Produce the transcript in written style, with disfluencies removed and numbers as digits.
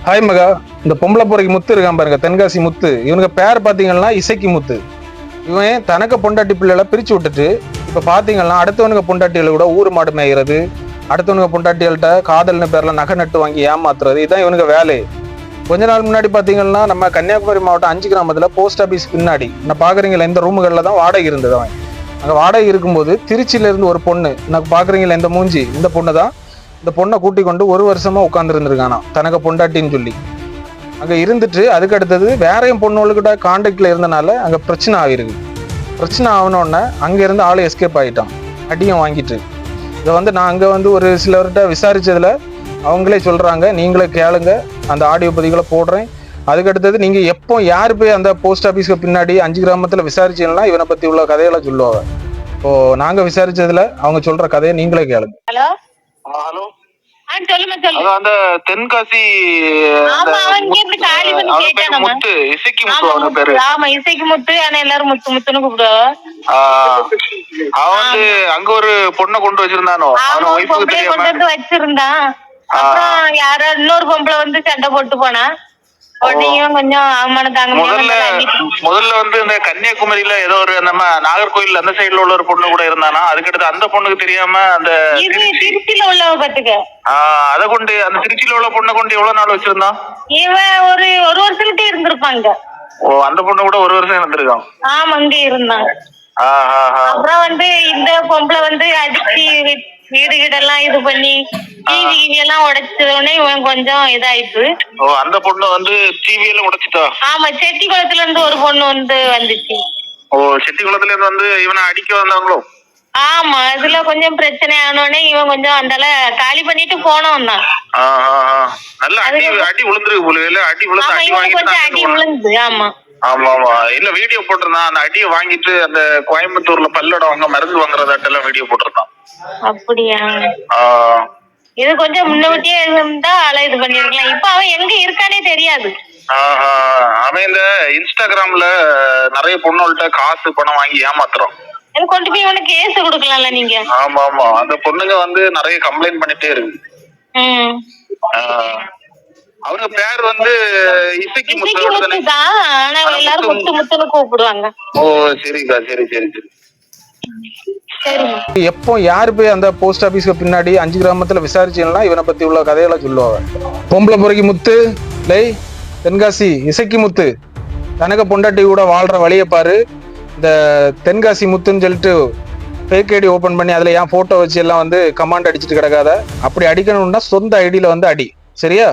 Hi மகா. இந்த பொம்பளை பொறைக்கு முத்து இருக்கான் பாருங்க, தென்காசி முத்து. இவனுக்கு பேர் பாத்தீங்கன்னா இசைக்கு முத்து. இவன் தனக்கு பொண்டாட்டி பிள்ளைகளை பிரிச்சு விட்டுட்டு இப்ப பாத்தீங்கன்னா அடுத்தவனுக்கு பொண்டாட்டிகளை கூட ஊர் மாடு மேய்கிறது, அடுத்தவனுக்கு பொண்டாட்டிகள்கிட்ட காதல்னு பேர்ல நகை நட்டு வாங்கி ஏமாத்துறது, இதுதான் இவனுக்கு வேலை. கொஞ்ச நாள் முன்னாடி பாத்தீங்கன்னா நம்ம கன்னியாகுமரி மாவட்டம் 5 கிராமத்துல போஸ்ட் ஆபீஸ் பின்னாடி நான் பாக்குறீங்களா இந்த ரூமுகள்ல தான் வாடகை இருந்தது. அவன் அங்க வாடகை இருக்கும்போது திருச்சியில இருந்து ஒரு பொண்ணு நான் பாக்குறீங்களா இந்த மூஞ்சி, இந்த பொண்ணு தான். இந்த பொண்ணை கூட்டி கொண்டு 1 வருஷமா உட்கார்ந்து இருந்திருக்கானா தனக்கு பொண்டாட்டின்னு சொல்லி. அங்க இருந்துட்டு அதுக்கு அடுத்தது வேறையும் பொண்ணுகிட்ட கான்டாக்ட்ல இருந்தனால அங்க பிரச்சனை ஆகிருக்கு. பிரச்சனை ஆகணும்னா அங்க இருந்து ஆளு எஸ்கேப் ஆகிட்டான், அடியும் வாங்கிட்டு. இதை நான் அங்க ஒரு சிலர்கிட்ட விசாரிச்சதுல அவங்களே சொல்றாங்க, நீங்களே கேளுங்க, அந்த ஆடியோ பதிவுகளை போடுறேன். அதுக்கு அடுத்தது நீங்க எப்போ யாரு போய் அந்த போஸ்ட் ஆபீஸ்க்கு பின்னாடி 5 கிராமத்துல விசாரிச்சீங்கன்னா இவனை பத்தி உள்ள கதைகளை சொல்லுவாங்க. இப்போ நாங்க விசாரிச்சதுல அவங்க சொல்ற கதையை நீங்களே கேளுங்க. ஹலோ ஹலோ சொல்லுங்க. அந்த தென்காசி முத்து, இசைக்கு முத்து அவங்க பேரு. ஆமா இசைக்கு முத்து. ஆனா எல்லாரும் முத்து முத்துன்னு கூப்பிடுவோம். அவன் அங்க ஒரு பொண்ணை கொண்டு வச்சிருந்தானோ, கொண்டு வந்து வச்சிருந்தான். அப்புறம் யாரோ இன்னொரு பொம்பளை சண்டை போட்டு போனா. கொஞ்சம் அவமானம் தாங்க முதல்ல இந்த கன்னியாகுமரியில ஏதோ ஒரு நம்ம நாகர்கோயில் அந்த சைடுல உள்ள ஒரு பொண்ணு கூட இருந்தானா. அதுக்கடுத்து அந்த பொண்ணுக்கு தெரியாம அந்த திருச்சியில உள்ளவ பாத்துக்க அத கொண்டு அந்த திருச்சியில உள்ள பொண்ணை கொண்டு எவ்வளவு நாள் வச்சிருந்தான். இவன் ஒரு வருஷம் இருந்திருப்பாங்க. ஓ, அந்த பொண்ணு கூட 1 வருஷம் இருந்திருக்கான். ஆமா அங்க இருந்தாங்க. அப்புறம் இந்த பொம்பளை அடிச்சு வீடு வீடெல்லாம் இது பண்ணி டிவி எல்லாம் உடைச்சதுன்னு இவன் கொஞ்சம் இதாயிட்டு. ஓ, அந்த பொண்ணு டிவி எல்லாம் உடைச்சிட்டா. ஆமா, செட்டி குளத்துல இருந்து ஒரு பொண்ணு வந்துச்சு. ஓ, செட்டி குளத்துல இருந்து இவனை அடிக்க வந்தாங்களோ. ஆமா, அதுல கொஞ்சம் பிரச்சனை ஆனோடனே இவன் கொஞ்சம் அந்தால காலி பண்ணிட்டு போனோம் தான். நல்ல அடி விழுந்துருக்கு போல. அடி விழுந்து. ஆமா ஆமா ஆமா இல்ல வீடியோ போட்டிருந்தான். அந்த அடியை வாங்கிட்டு அந்த கோயம்புத்தூர்ல பல்லடம் வாங்க மருந்து வாங்குறதாட்டெல்லாம் வீடியோ போட்டிருந்தான். அப்படியா? இது கொஞ்சம் முன்னவட்டியே இருந்தா ஆள இது பண்ணிருக்கலாம். இப்ப அவன் எங்க இருக்கானே தெரியாது. அவன் இந்த இன்ஸ்டாகிராம்ல நிறைய பொண்ணுகிட்ட காசு பணம் வாங்கி ஏமாத்துறான். கொண்டு போய் உனக்கு கேஸ் கொடுக்கலாம்ல நீங்க. ஆமா ஆமா, அந்த பொண்ணுங்க நிறைய கம்ப்ளைண்ட் பண்ணிட்டே இருக்கு. அவங்க பேர் இசைக்கு முத்து தான். ஆனா எல்லாரும் முத்து முத்துன்னு கூப்பிடுவாங்க. ஓ சரிக்கா, சரி சரி சரி. எப்போ யாரு போய் அந்த போஸ்ட் ஆபீஸ்க்கு பின்னாடி 5 கிராமத்துல விசாரிச்சீங்கன்னா இவனை பத்தி உள்ள கதைகளை சொல்லுவாங்க. பொம்பளை பொறைக்கு முத்து லை தென்காசி இசைக்கு முத்து, தனக்கு பொண்டாட்டி கூட வாழ்ற வழியை பாரு. இந்த தென்காசி முத்துன்னு சொல்லிட்டு ஃபேக் ஐடி ஓபன் பண்ணி அதுல என் போட்டோ வச்சு எல்லாம் கமாண்ட் அடிச்சுட்டு கிடக்காத. அப்படி அடிக்கணும்னா சொந்த ஐடியில அடி, சரியா?